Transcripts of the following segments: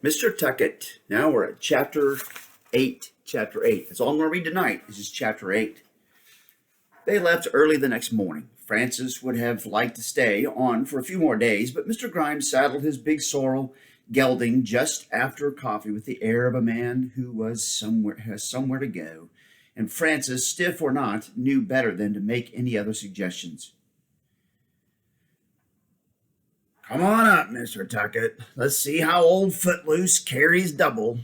Mr. Tucket. Now we're at chapter 8. Chapter 8. That's all I'm going to read tonight. This is chapter 8. They left early the next morning. Francis would have liked to stay on for a few more days, but Mr. Grimes saddled his big sorrel gelding just after coffee with the air of a man who has somewhere to go. And Francis, stiff or not, knew better than to make any other suggestions. Come on up, Mr. Tucket. Let's see how old Footloose carries double.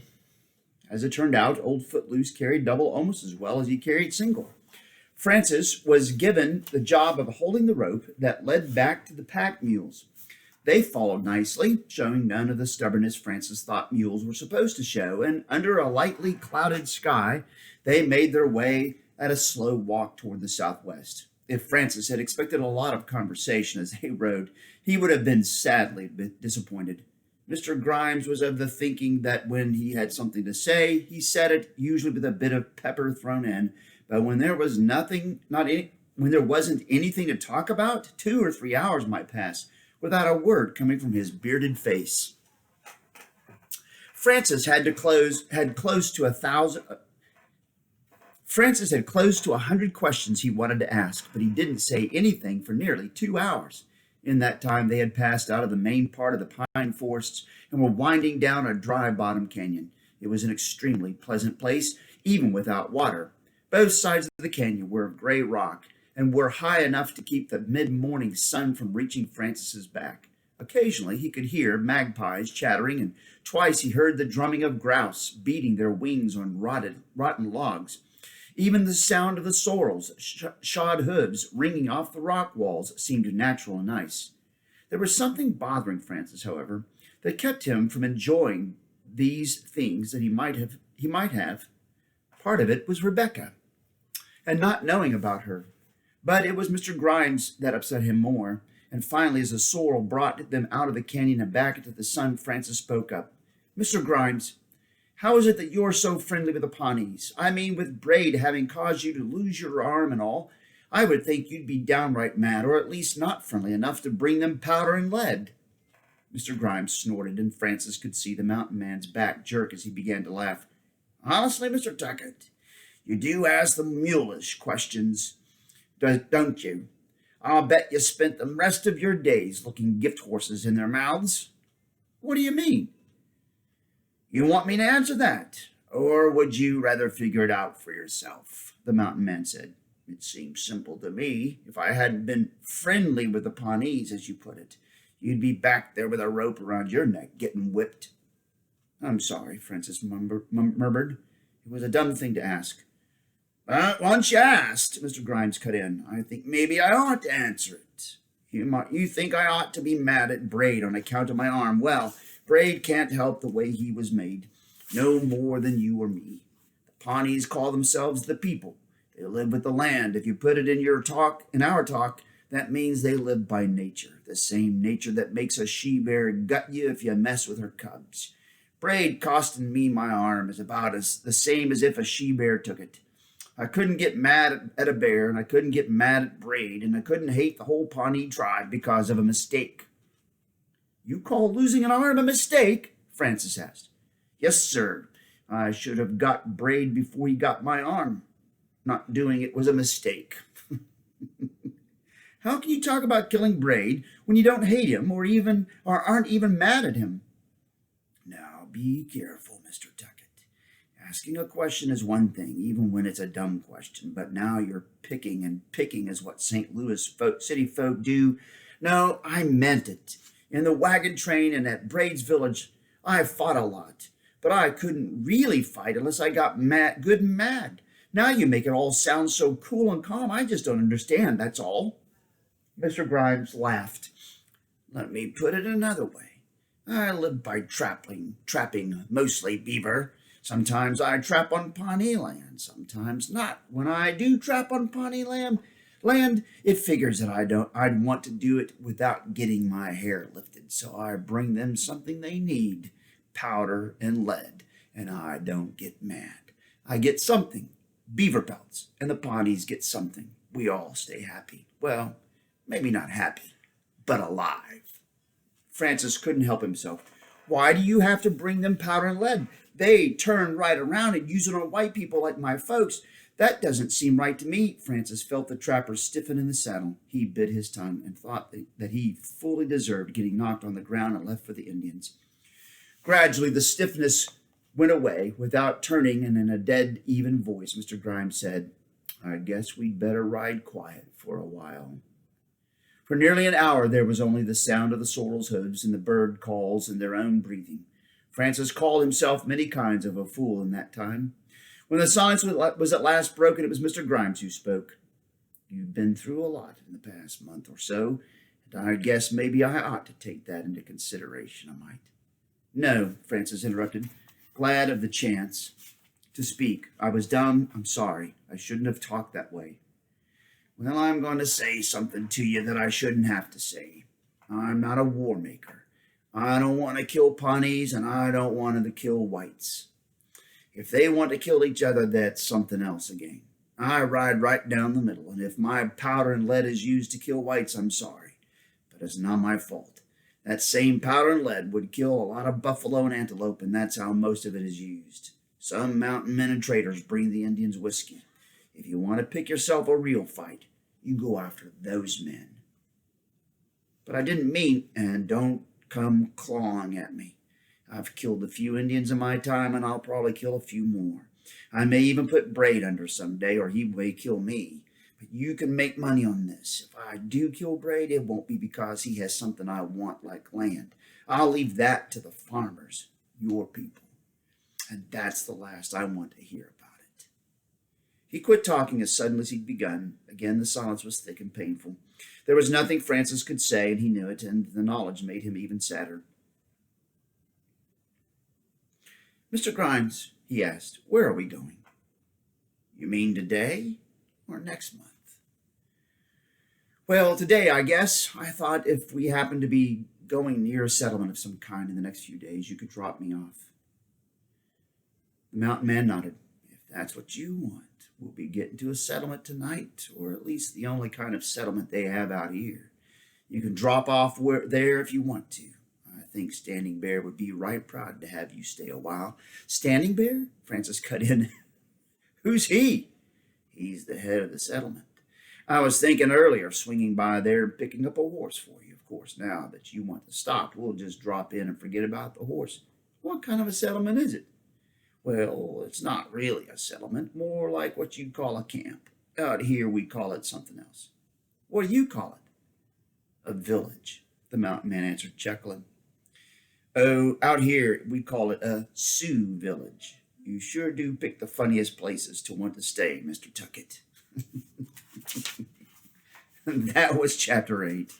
As it turned out, old Footloose carried double almost as well as he carried single. Francis was given the job of holding the rope that led back to the pack mules. They followed nicely, showing none of the stubbornness Francis thought mules were supposed to show, and under a lightly clouded sky, they made their way at a slow walk toward the southwest. If Francis had expected a lot of conversation as they rode, he would have been sadly disappointed. Mr. Grimes was of the thinking that when he had something to say, he said it, usually with a bit of pepper thrown in. But when there was when there wasn't anything to talk about, 2 or 3 hours might pass without a word coming from his bearded face. Francis had close to 100 questions he wanted to ask, but he didn't say anything for nearly 2 hours. In that time, they had passed out of the main part of the pine forests and were winding down a dry-bottom canyon. It was an extremely pleasant place, even without water. Both sides of the canyon were of gray rock and were high enough to keep the mid-morning sun from reaching Francis's back. Occasionally, he could hear magpies chattering, and twice he heard the drumming of grouse beating their wings on rotten logs. Even the sound of the sorrel's shod hooves ringing off the rock walls seemed natural and nice. There was something bothering Francis, however, that kept him from enjoying these things that he might have. Part of it was Rebecca, and not knowing about her. But it was Mr. Grimes that upset him more, and finally, as the sorrel brought them out of the canyon and back into the sun, Francis spoke up. Mr. Grimes, how is it that you're so friendly with the Pawnees? I mean, with Braid having caused you to lose your arm and all, I would think you'd be downright mad, or at least not friendly enough to bring them powder and lead. Mr. Grimes snorted, and Francis could see the mountain man's back jerk as he began to laugh. Honestly, Mr. Tucket, you do ask the mulish questions, don't you? I'll bet you spent the rest of your days looking gift horses in their mouths. What do you mean? You want me to answer that, or would you rather figure it out for yourself? The mountain man said. It seems simple to me. If I hadn't been friendly with the Pawnees, as you put it, you'd be back there with a rope around your neck getting whipped. I'm sorry, Francis murmured. It was a dumb thing to ask. But once you asked, Mr. Grimes cut in, I think maybe I ought to answer it. You think I ought to be mad at Braid on account of my arm. Well, Braid can't help the way he was made, no more than you or me. The Pawnees call themselves the people. They live with the land. If you put it in our talk, that means they live by nature, the same nature that makes a she-bear gut you if you mess with her cubs. Braid costing me my arm is about the same as if a she-bear took it. I couldn't get mad at a bear, and I couldn't get mad at Braid, and I couldn't hate the whole Pawnee tribe because of a mistake. You call losing an arm a mistake? Francis asked. Yes, sir. I should have got Braid before he got my arm. Not doing it was a mistake. How can you talk about killing Braid when you don't hate him or aren't even mad at him? Now be careful, Mr. Tucket. Asking a question is one thing, even when it's a dumb question, but now you're picking, and picking is what St. Louis city folk do. No, I meant it. In the wagon train and at Braid's village, I fought a lot, but I couldn't really fight unless I got good and mad. Now you make it all sound so cool and calm, I just don't understand, that's all. Mr. Grimes laughed. Let me put it another way. I live by trapping mostly beaver. Sometimes I trap on Pawnee land, sometimes not. When I do trap on Pawnee land, it figures that I'd want to do it without getting my hair lifted, so I bring them something they need, powder and lead, and I don't get mad. I get something, beaver pelts, and the Pawnees get something. We all stay happy. Well, maybe not happy, but alive. Francis couldn't help himself. Why do you have to bring them powder and lead? They turn right around and use it on white people like my folks. That doesn't seem right to me. Francis felt the trapper stiffen in the saddle. He bit his tongue and thought that he fully deserved getting knocked on the ground and left for the Indians. Gradually, the stiffness went away. Without turning and in a dead, even voice, Mr. Grimes said, I guess we'd better ride quiet for a while. For nearly an hour there was only the sound of the sorrel's hooves and the bird calls and their own breathing. Francis called himself many kinds of a fool in that time. When the silence was at last broken, it was Mr. Grimes who spoke. You've been through a lot in the past month or so, and I guess maybe I ought to take that into consideration, I might. No, Francis interrupted, glad of the chance to speak. I was dumb. I'm sorry. I shouldn't have talked that way. Well, I'm going to say something to you that I shouldn't have to say. I'm not a war maker. I don't want to kill Pawnees, and I don't want to kill whites. If they want to kill each other, that's something else again. I ride right down the middle, and if my powder and lead is used to kill whites, I'm sorry. But it's not my fault. That same powder and lead would kill a lot of buffalo and antelope, and that's how most of it is used. Some mountain men and traders bring the Indians whiskey. If you want to pick yourself a real fight, you go after those men. But I didn't mean, and don't come clawing at me. I've killed a few Indians in my time, and I'll probably kill a few more. I may even put Braid under someday, or he may kill me. But you can make money on this. If I do kill Braid, it won't be because he has something I want, like land. I'll leave that to the farmers, your people. And that's the last I want to hear about it. He quit talking as suddenly as he'd begun. Again, the silence was thick and painful. There was nothing Francis could say, and he knew it, and the knowledge made him even sadder. Mr. Grimes, he asked, where are we going? You mean today or next month? Well, today, I guess. I thought if we happened to be going near a settlement of some kind in the next few days, you could drop me off. The mountain man nodded. If that's what you want, we'll be getting to a settlement tonight, or at least the only kind of settlement they have out here. You can drop off there if you want to. I think Standing Bear would be right proud to have you stay a while. Standing Bear? Francis cut in. Who's he? He's the head of the settlement. I was thinking earlier of swinging by there and picking up a horse for you. Of course, now that you want to stop, we'll just drop in and forget about the horse. What kind of a settlement is it? Well, it's not really a settlement, more like what you'd call a camp. Out here, we call it something else. What do you call it? A village, the mountain man answered, chuckling. Oh, out here, we call it a Sioux village. You sure do pick the funniest places to want to stay, Mr. Tucket. That was chapter 8.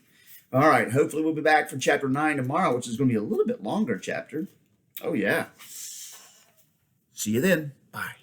All right, hopefully we'll be back for chapter 9 tomorrow, which is going to be a little bit longer chapter. Oh, yeah. See you then. Bye.